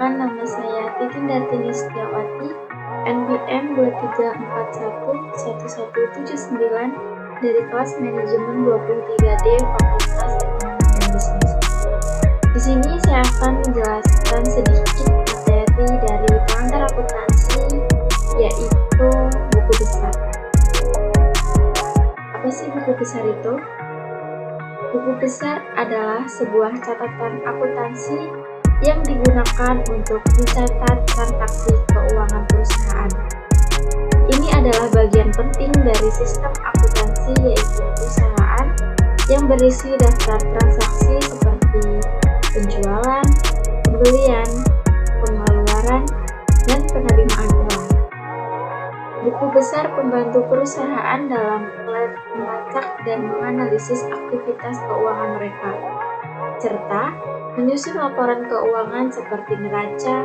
Perkenalkan, nama saya Titin Dartini Setiawati, NPM 23411179 dari kelas manajemen 23D Fakultas Ekonomi dan Bisnis. Di sini saya akan menjelaskan sedikit materi dari pengantar akuntansi, yaitu buku besar. Apa sih buku besar itu? Buku besar adalah sebuah catatan akuntansi yang digunakan untuk mencatat transaksi keuangan perusahaan. Ini adalah bagian penting dari sistem akuntansi, yaitu perusahaan yang berisi daftar transaksi seperti penjualan, pembelian, pengeluaran, dan penerimaan uang. Buku besar membantu perusahaan dalam melacak dan menganalisis aktivitas keuangan mereka, serta menyusun laporan keuangan seperti neraca,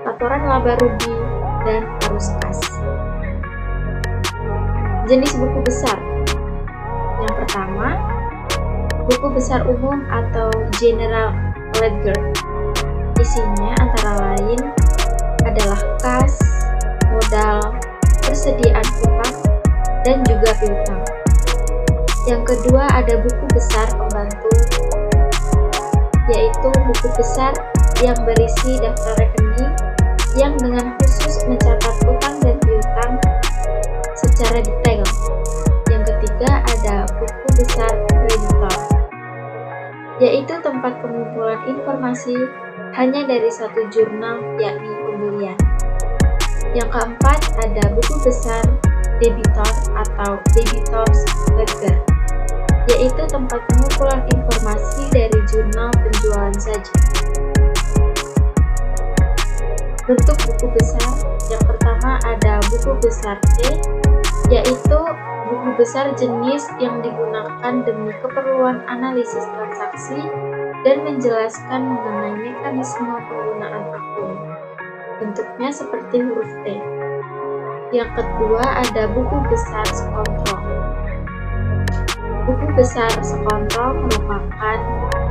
laporan laba rugi, dan arus kas. Jenis buku besar. Yang pertama, buku besar umum atau General Ledger. Isinya antara lain adalah kas, modal, persediaan hutang, dan juga piutang. Yang kedua ada buku besar pembantu, yaitu buku besar yang berisi daftar rekening yang dengan khusus mencatat utang dan piutang secara detail. Yang ketiga ada buku besar kreditor, yaitu tempat pengumpulan informasi hanya dari satu jurnal, yakni pembelian. Yang keempat ada buku besar debitor atau debitors ledger, yaitu tempat pengumpulan informasi dari jurnal penjualan saja. Bentuk buku besar, yang pertama ada buku besar T, yaitu buku besar jenis yang digunakan demi keperluan analisis transaksi dan menjelaskan mengenai mekanisme penggunaan akun. Bentuknya seperti huruf T. Yang kedua ada buku besar sekontrol. Buku besar sekontrol merupakan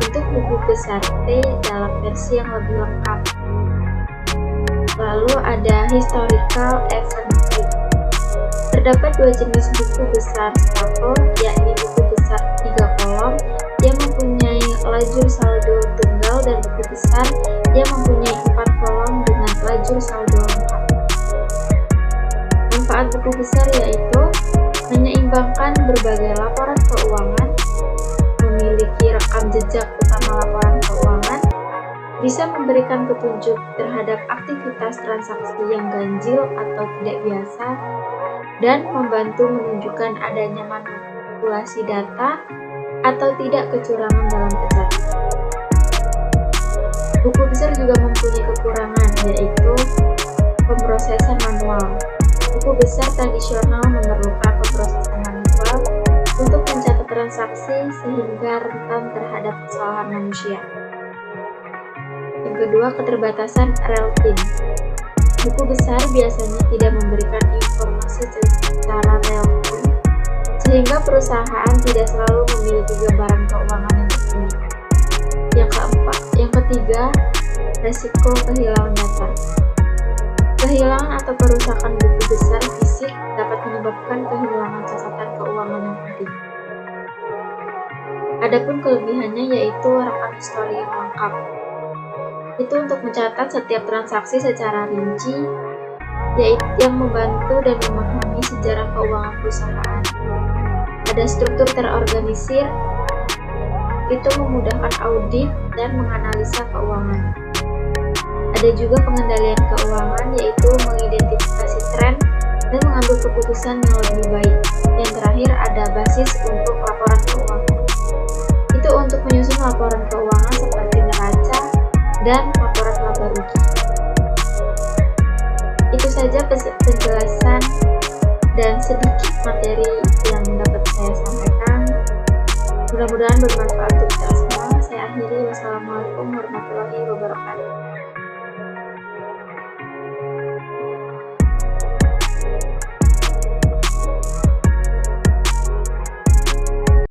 bentuk buku besar T dalam versi yang lebih lengkap. Lalu ada historical entry. Terdapat dua jenis buku besar stapel, yakni buku besar 3 kolom yang mempunyai lajur saldo tunggal dan buku besar yang mempunyai 4 kolom dengan lajur saldo lengkap. Manfaat buku besar yaitu menyeimbangkan berbagai laporan keuangan, memiliki rekam jejak utama laporan keuangan, bisa memberikan petunjuk terhadap aktivitas transaksi yang ganjil atau tidak biasa, dan membantu menunjukkan adanya manipulasi data atau tidak kecurangan dalam pencatatan. Buku besar juga mempunyai kekurangan, yaitu pemrosesan manual. Buku besar tradisional memerlukan pemrosesan manual untuk mencatat transaksi sehingga rentan terhadap kesalahan manusia. Yang kedua, keterbatasan relatif. Buku besar biasanya tidak memberikan informasi secara relatif, sehingga perusahaan tidak selalu memiliki gambaran keuangan yang utuh. Yang ketiga, resiko kehilangan data. Kehilangan atau kerusakan buku besar fisik dapat menyebabkan kehilangan catatan keuangan yang penting. Adapun kelebihannya yaitu rekam histori yang lengkap. Itu untuk mencatat setiap transaksi secara rinci, yaitu yang membantu dan memahami sejarah keuangan perusahaan. Ada struktur terorganisir, itu memudahkan audit dan menganalisa keuangan. Ada juga pengendalian keuangan, yaitu mengidentifikasi tren dan mengambil keputusan yang lebih baik. Yang terakhir ada basis untuk laporan keuangan. Itu untuk menyusun laporan keuangan seperti neraca dan laporan laba rugi. Itu saja penjelasan dan sedikit materi yang dapat saya sampaikan. Mudah-mudahan bermanfaat untuk kita semua. Saya akhiri. Wassalamualaikum warahmatullahi wabarakatuh.